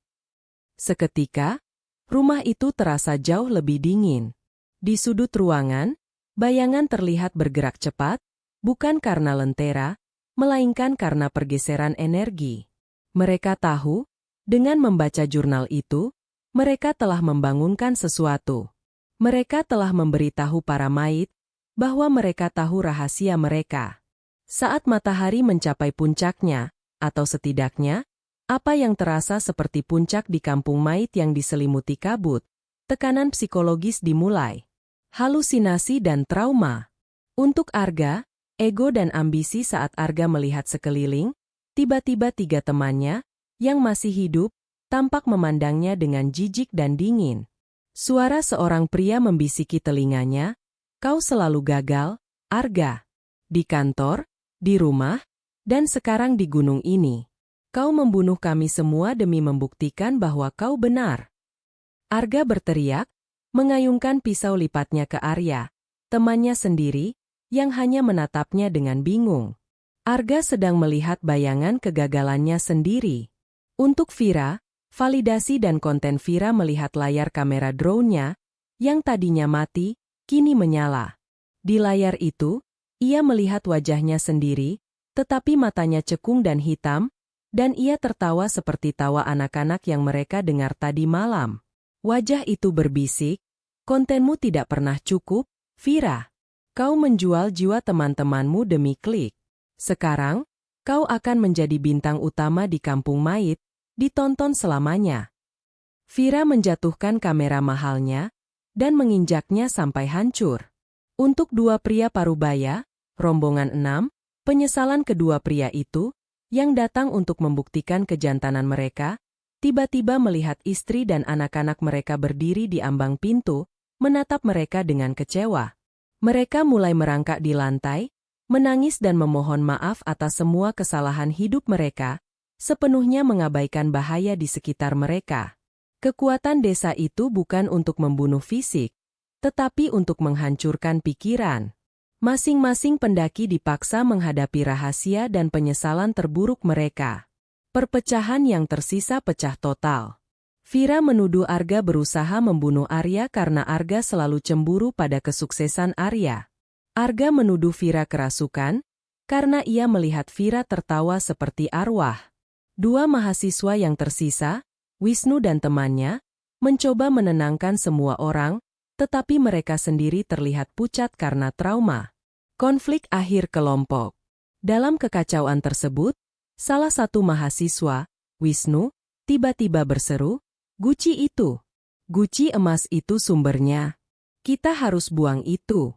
Seketika, rumah itu terasa jauh lebih dingin. Di sudut ruangan, bayangan terlihat bergerak cepat, bukan karena lentera, melainkan karena pergeseran energi. Mereka tahu, dengan membaca jurnal itu, mereka telah membangunkan sesuatu. Mereka telah memberitahu para mayit, bahwa mereka tahu rahasia mereka. Saat matahari mencapai puncaknya, atau setidaknya, apa yang terasa seperti puncak di kampung mayit yang diselimuti kabut, tekanan psikologis dimulai. Halusinasi dan trauma. Untuk Arga, ego dan ambisi saat Arga melihat sekeliling, tiba-tiba tiga temannya, yang masih hidup, tampak memandangnya dengan jijik dan dingin. Suara seorang pria membisiki telinganya, "Kau selalu gagal, Arga. Di kantor, di rumah, dan sekarang di gunung ini. Kau membunuh kami semua demi membuktikan bahwa kau benar." Arga berteriak, mengayunkan pisau lipatnya ke Arya, temannya sendiri, yang hanya menatapnya dengan bingung. Arga sedang melihat bayangan kegagalannya sendiri. Untuk Vira, validasi dan konten Vira melihat layar kamera drone-nya, yang tadinya mati, kini menyala. Di layar itu, ia melihat wajahnya sendiri, tetapi matanya cekung dan hitam, dan ia tertawa seperti tawa anak-anak yang mereka dengar tadi malam. Wajah itu berbisik, "Kontenmu tidak pernah cukup, Vira. Kau menjual jiwa teman-temanmu demi klik. Sekarang, kau akan menjadi bintang utama di kampung mayit, ditonton selamanya." Vira menjatuhkan kamera mahalnya, dan menginjaknya sampai hancur. Untuk dua pria parubaya, rombongan 6, penyesalan kedua pria itu, yang datang untuk membuktikan kejantanan mereka, tiba-tiba melihat istri dan anak-anak mereka berdiri di ambang pintu, menatap mereka dengan kecewa. Mereka mulai merangkak di lantai, menangis dan memohon maaf atas semua kesalahan hidup mereka, sepenuhnya mengabaikan bahaya di sekitar mereka. Kekuatan desa itu bukan untuk membunuh fisik, tetapi untuk menghancurkan pikiran. Masing-masing pendaki dipaksa menghadapi rahasia dan penyesalan terburuk mereka. Perpecahan yang tersisa pecah total. Vira menuduh Arga berusaha membunuh Arya karena Arga selalu cemburu pada kesuksesan Arya. Arga menuduh Vira kerasukan, karena ia melihat Vira tertawa seperti arwah. Dua mahasiswa yang tersisa, Wisnu dan temannya, mencoba menenangkan semua orang, tetapi mereka sendiri terlihat pucat karena trauma. Konflik akhir kelompok. Dalam kekacauan tersebut, salah satu mahasiswa, Wisnu, tiba-tiba berseru, "Guci itu!" Guci emas itu sumbernya. Kita harus buang itu.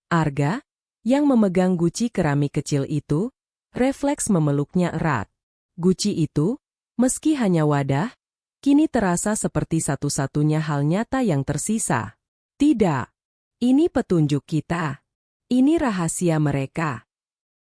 Arga, yang memegang guci keramik kecil itu, refleks memeluknya erat. Guci itu, meski hanya wadah, kini terasa seperti satu-satunya hal nyata yang tersisa. Tidak. Ini petunjuk kita. Ini rahasia mereka.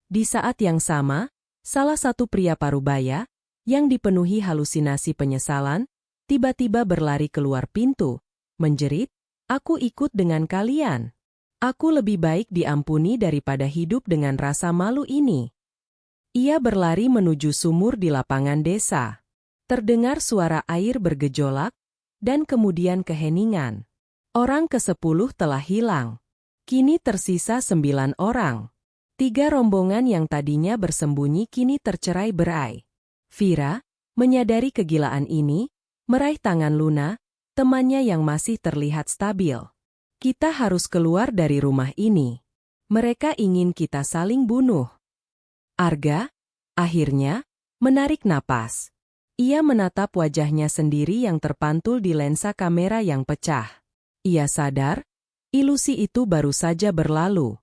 Di saat yang sama, salah satu pria parubaya, yang dipenuhi halusinasi penyesalan, tiba-tiba berlari keluar pintu, menjerit, "Aku ikut dengan kalian. Aku lebih baik diampuni daripada hidup dengan rasa malu ini." Ia berlari menuju sumur di lapangan desa. Terdengar suara air bergejolak, dan kemudian keheningan. Orang ke-10 telah hilang. Kini tersisa 9 orang. 3 rombongan yang tadinya bersembunyi kini tercerai-berai. Vira, menyadari kegilaan ini, meraih tangan Luna, temannya yang masih terlihat stabil. "Kita harus keluar dari rumah ini. Mereka ingin kita saling bunuh." Arga, akhirnya, menarik napas. Ia menatap wajahnya sendiri yang terpantul di lensa kamera yang pecah. Ia sadar, ilusi itu baru saja berlalu.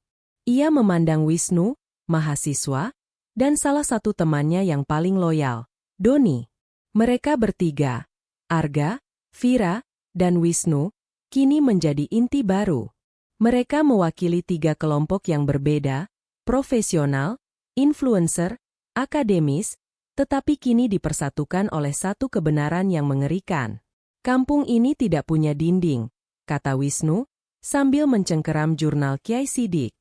Ia memandang Wisnu, mahasiswa, dan salah satu temannya yang paling loyal, Doni. Mereka bertiga, Arga, Vira, dan Wisnu, kini menjadi inti baru. Mereka mewakili 3 kelompok yang berbeda, profesional, influencer, akademis, tetapi kini dipersatukan oleh satu kebenaran yang mengerikan. "Kampung ini tidak punya dinding," kata Wisnu, sambil mencengkeram jurnal Kiai Sidik.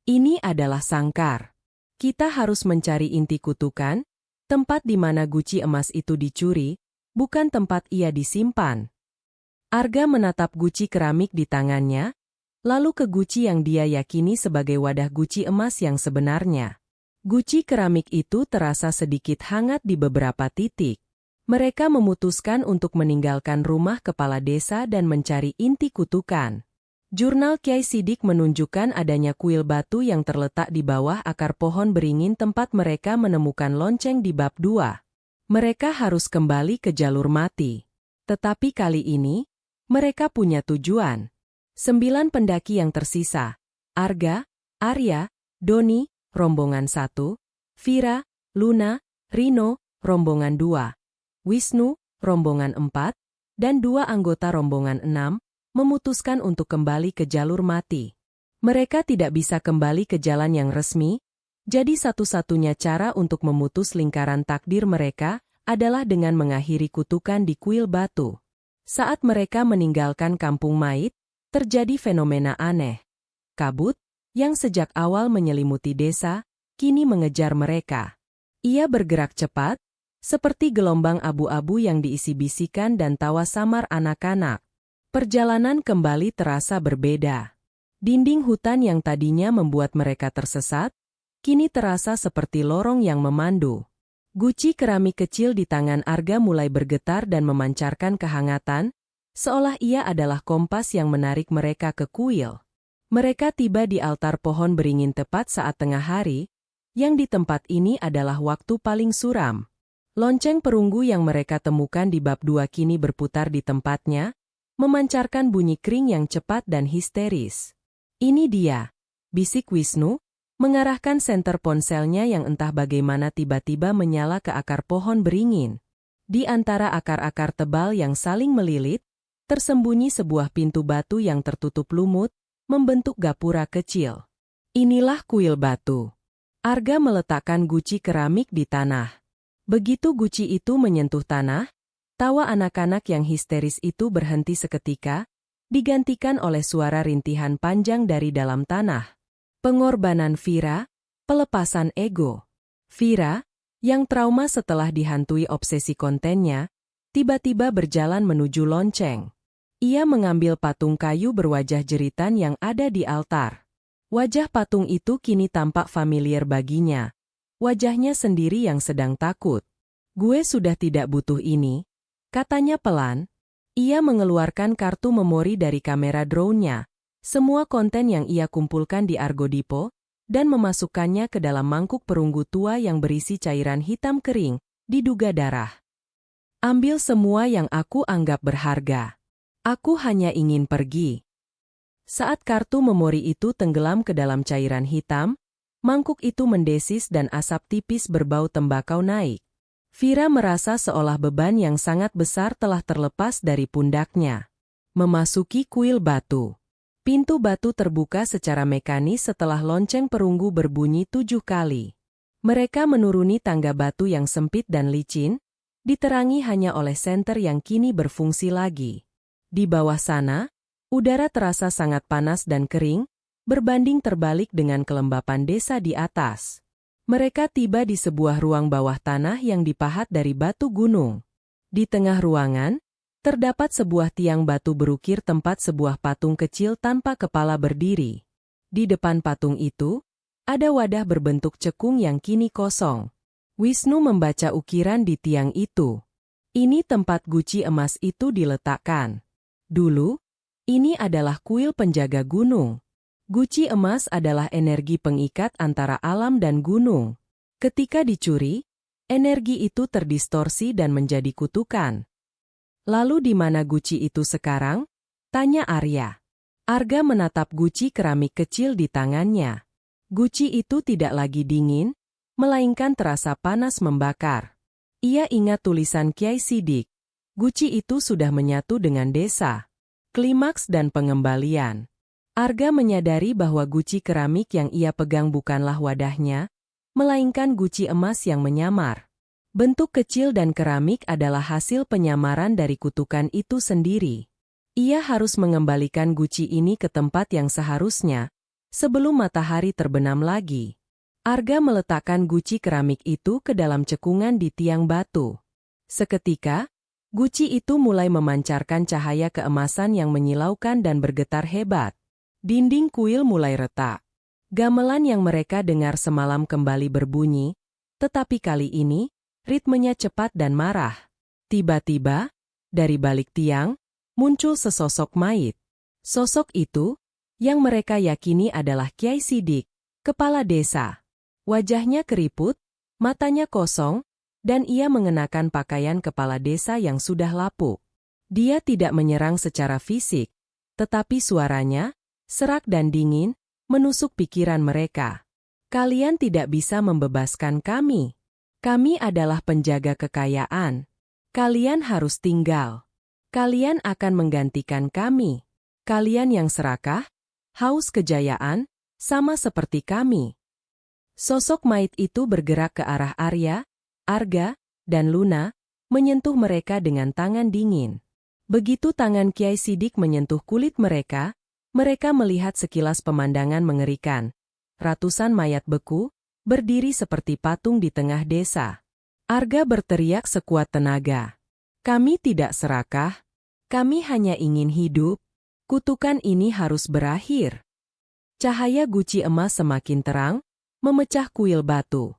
"Ini adalah sangkar. Kita harus mencari inti kutukan, tempat di mana guci emas itu dicuri, bukan tempat ia disimpan." Arga menatap guci keramik di tangannya, lalu ke guci yang dia yakini sebagai wadah guci emas yang sebenarnya. Guci keramik itu terasa sedikit hangat di beberapa titik. Mereka memutuskan untuk meninggalkan rumah kepala desa dan mencari inti kutukan. Jurnal Kiai Sidik menunjukkan adanya kuil batu yang terletak di bawah akar pohon beringin tempat mereka menemukan lonceng di bab 2. Mereka harus kembali ke jalur mati. Tetapi kali ini, mereka punya tujuan. 9 pendaki yang tersisa, Arga, Arya, Doni, rombongan 1, Vira, Luna, Rino, rombongan 2. Wisnu, rombongan 4, dan 2 anggota rombongan 6, memutuskan untuk kembali ke jalur mati. Mereka tidak bisa kembali ke jalan yang resmi, jadi satu-satunya cara untuk memutus lingkaran takdir mereka adalah dengan mengakhiri kutukan di kuil batu. Saat mereka meninggalkan kampung Mait, terjadi fenomena aneh. Kabut, yang sejak awal menyelimuti desa, kini mengejar mereka. Ia bergerak cepat, seperti gelombang abu-abu yang diisi bisikan dan tawa samar anak-anak. Perjalanan kembali terasa berbeda. Dinding hutan yang tadinya membuat mereka tersesat, kini terasa seperti lorong yang memandu. Guci keramik kecil di tangan Arga mulai bergetar dan memancarkan kehangatan, seolah ia adalah kompas yang menarik mereka ke kuil. Mereka tiba di altar pohon beringin tepat saat tengah hari, yang di tempat ini adalah waktu paling suram. Lonceng perunggu yang mereka temukan di bab 2 kini berputar di tempatnya, memancarkan bunyi kering yang cepat dan histeris. "Ini dia," bisik Wisnu, mengarahkan senter ponselnya yang entah bagaimana tiba-tiba menyala ke akar pohon beringin. Di antara akar-akar tebal yang saling melilit, tersembunyi sebuah pintu batu yang tertutup lumut, membentuk gapura kecil. Inilah kuil batu. Arga meletakkan guci keramik di tanah. Begitu guci itu menyentuh tanah, tawa anak-anak yang histeris itu berhenti seketika, digantikan oleh suara rintihan panjang dari dalam tanah. Pengorbanan Vira, pelepasan ego. Vira, yang trauma setelah dihantui obsesi kontennya, tiba-tiba berjalan menuju lonceng. Ia mengambil patung kayu berwajah jeritan yang ada di altar. Wajah patung itu kini tampak familiar baginya. Wajahnya sendiri yang sedang takut. "Gue sudah tidak butuh ini," katanya pelan. Ia mengeluarkan kartu memori dari kamera drone-nya, semua konten yang ia kumpulkan di Argodipo, dan memasukkannya ke dalam mangkuk perunggu tua yang berisi cairan hitam kering, diduga darah. "Ambil semua yang aku anggap berharga. Aku hanya ingin pergi. Saat kartu memori itu tenggelam ke dalam cairan hitam, mangkuk itu mendesis dan asap tipis berbau tembakau naik. Vira merasa seolah beban yang sangat besar telah terlepas dari pundaknya. Memasuki kuil batu. Pintu batu terbuka secara mekanis setelah lonceng perunggu berbunyi 7 kali. Mereka menuruni tangga batu yang sempit dan licin, diterangi hanya oleh senter yang kini berfungsi lagi. Di bawah sana, udara terasa sangat panas dan kering, berbanding terbalik dengan kelembapan desa di atas. Mereka tiba di sebuah ruang bawah tanah yang dipahat dari batu gunung. Di tengah ruangan, terdapat sebuah tiang batu berukir tempat sebuah patung kecil tanpa kepala berdiri. Di depan patung itu, ada wadah berbentuk cekung yang kini kosong. Wisnu membaca ukiran di tiang itu. Ini tempat guci emas itu diletakkan. Dulu, ini adalah kuil penjaga gunung. Guci emas adalah energi pengikat antara alam dan gunung. Ketika dicuri, energi itu terdistorsi dan menjadi kutukan. Lalu di mana guci itu sekarang? Tanya Arya. Arga menatap guci keramik kecil di tangannya. Guci itu tidak lagi dingin, melainkan terasa panas membakar. Ia ingat tulisan Kiai Sidik. Guci itu sudah menyatu dengan desa. Klimaks dan pengembalian. Arga menyadari bahwa guci keramik yang ia pegang bukanlah wadahnya, melainkan guci emas yang menyamar. Bentuk kecil dan keramik adalah hasil penyamaran dari kutukan itu sendiri. Ia harus mengembalikan guci ini ke tempat yang seharusnya, sebelum matahari terbenam lagi. Arga meletakkan guci keramik itu ke dalam cekungan di tiang batu. Seketika, guci itu mulai memancarkan cahaya keemasan yang menyilaukan dan bergetar hebat. Dinding kuil mulai retak. Gamelan yang mereka dengar semalam kembali berbunyi, tetapi kali ini, ritmenya cepat dan marah. Tiba-tiba, dari balik tiang, muncul sesosok mayit. Sosok itu, yang mereka yakini adalah Kiai Sidik, kepala desa. Wajahnya keriput, matanya kosong, dan ia mengenakan pakaian kepala desa yang sudah lapuk. Dia tidak menyerang secara fisik, tetapi suaranya, serak dan dingin, menusuk pikiran mereka. Kalian tidak bisa membebaskan kami. Kami adalah penjaga kekayaan. Kalian harus tinggal. Kalian akan menggantikan kami. Kalian yang serakah, haus kejayaan, sama seperti kami. Sosok mayit itu bergerak ke arah Arya, Arga, dan Luna, menyentuh mereka dengan tangan dingin. Begitu tangan Kiai Sidik menyentuh kulit mereka melihat sekilas pemandangan mengerikan. Ratusan mayat beku, berdiri seperti patung di tengah desa. Arga berteriak sekuat tenaga. Kami tidak serakah. Kami hanya ingin hidup. Kutukan ini harus berakhir. Cahaya guci emas semakin terang, memecah kuil batu.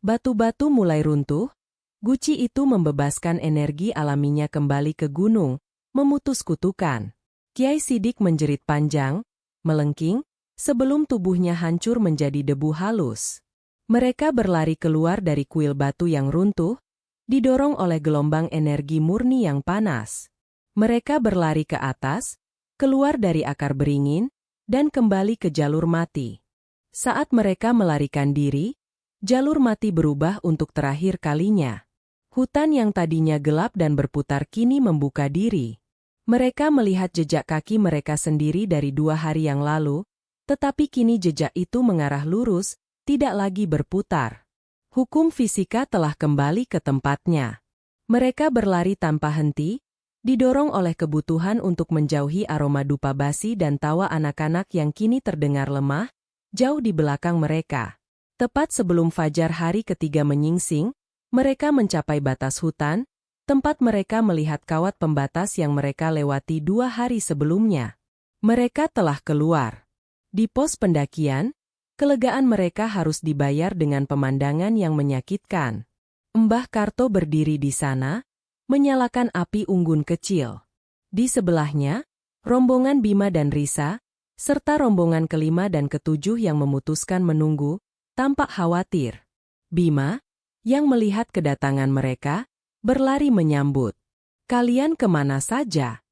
Batu-batu mulai runtuh. Guci itu membebaskan energi alaminya kembali ke gunung, memutus kutukan. Kiai Sidik menjerit panjang, melengking, sebelum tubuhnya hancur menjadi debu halus. Mereka berlari keluar dari kuil batu yang runtuh, didorong oleh gelombang energi murni yang panas. Mereka berlari ke atas, keluar dari akar beringin, dan kembali ke jalur mati. Saat mereka melarikan diri, jalur mati berubah untuk terakhir kalinya. Hutan yang tadinya gelap dan berputar kini membuka diri. Mereka melihat jejak kaki mereka sendiri dari 2 hari yang lalu, tetapi kini jejak itu mengarah lurus, tidak lagi berputar. Hukum fisika telah kembali ke tempatnya. Mereka berlari tanpa henti, didorong oleh kebutuhan untuk menjauhi aroma dupa basi dan tawa anak-anak yang kini terdengar lemah, jauh di belakang mereka. Tepat sebelum fajar hari ketiga menyingsing, mereka mencapai batas hutan, tempat mereka melihat kawat pembatas yang mereka lewati 2 hari sebelumnya. Mereka telah keluar. Di pos pendakian, kelegaan mereka harus dibayar dengan pemandangan yang menyakitkan. Mbah Karto berdiri di sana, menyalakan api unggun kecil. Di sebelahnya, rombongan Bima dan Risa, serta rombongan kelima dan ketujuh yang memutuskan menunggu, tampak khawatir. Bima, yang melihat kedatangan mereka, berlari menyambut. Kalian kemana saja?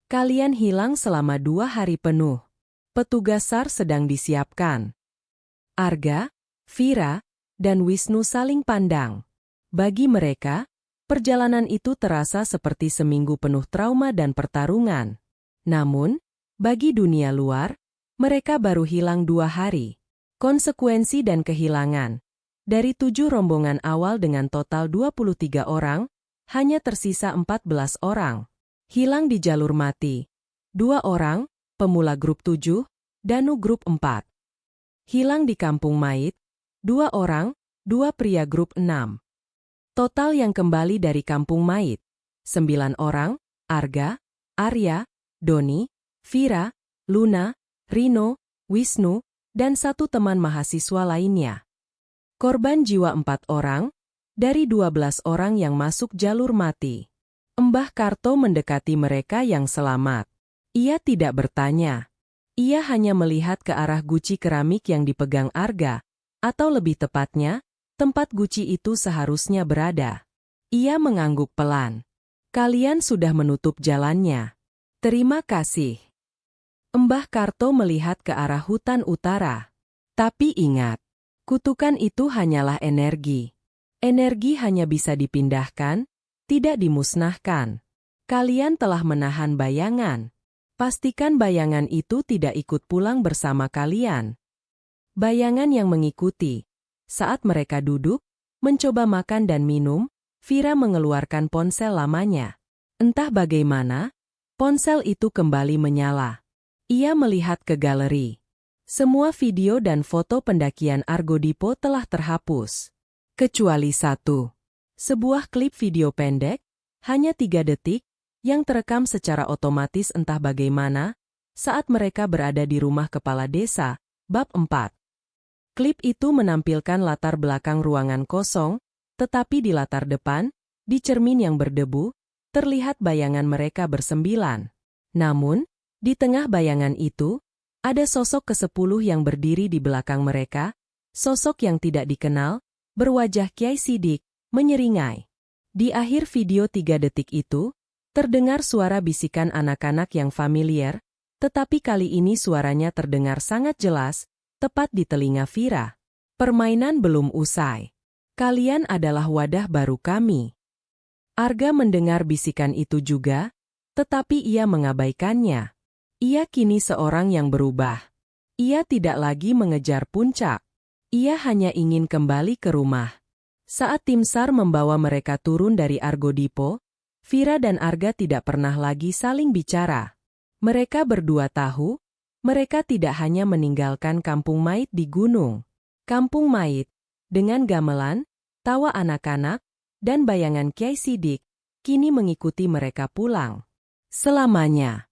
Kalian hilang selama 2 hari penuh. Petugas SAR sedang disiapkan. Arga, Vira, dan Wisnu saling pandang. Bagi mereka, perjalanan itu terasa seperti seminggu penuh trauma dan pertarungan. Namun, bagi dunia luar, mereka baru hilang 2 hari. Konsekuensi dan kehilangan. Dari 7 rombongan awal dengan total 23 orang, hanya tersisa 14 orang. Hilang di jalur mati. 2 orang, pemula grup 7, Danu grup 4. Hilang di kampung Mait. 2 orang, 2 pria grup 6. Total yang kembali dari kampung Mait. 9 orang, Arga, Arya, Doni, Vira, Luna, Rino, Wisnu, dan 1 teman mahasiswa lainnya. Korban jiwa 4 orang, dari 12 orang yang masuk jalur mati. Mbah Karto mendekati mereka yang selamat. Ia tidak bertanya. Ia hanya melihat ke arah guci keramik yang dipegang Arga, atau lebih tepatnya, tempat guci itu seharusnya berada. Ia mengangguk pelan. Kalian sudah menutup jalannya. Terima kasih. Mbah Karto melihat ke arah hutan utara. Tapi ingat, kutukan itu hanyalah energi. Energi hanya bisa dipindahkan, tidak dimusnahkan. Kalian telah menahan bayangan. Pastikan bayangan itu tidak ikut pulang bersama kalian. Bayangan yang mengikuti. Saat mereka duduk, mencoba makan dan minum, Vira mengeluarkan ponsel lamanya. Entah bagaimana, ponsel itu kembali menyala. Ia melihat ke galeri. Semua video dan foto pendakian Argodipo telah terhapus. Kecuali satu. Sebuah klip video pendek, hanya 3 detik, yang terekam secara otomatis entah bagaimana, saat mereka berada di rumah kepala desa, bab 4. Klip itu menampilkan latar belakang ruangan kosong, tetapi di latar depan, di cermin yang berdebu, terlihat bayangan mereka bersembilan. Namun, di tengah bayangan itu, ada sosok ke-10 yang berdiri di belakang mereka, sosok yang tidak dikenal, berwajah Kiai Sidik, menyeringai. Di akhir video 3 detik itu, terdengar suara bisikan anak-anak yang familiar, tetapi kali ini suaranya terdengar sangat jelas, tepat di telinga Vira. Permainan belum usai. Kalian adalah wadah baru kami. Arga mendengar bisikan itu juga, tetapi ia mengabaikannya. Ia kini seorang yang berubah. Ia tidak lagi mengejar puncak. Ia hanya ingin kembali ke rumah. Saat tim SAR membawa mereka turun dari Argodipo, Vira dan Arga tidak pernah lagi saling bicara. Mereka berdua tahu, mereka tidak hanya meninggalkan kampung Mait di gunung. Kampung Mait, dengan gamelan, tawa anak-anak, dan bayangan Kiai Sidik, kini mengikuti mereka pulang. Selamanya.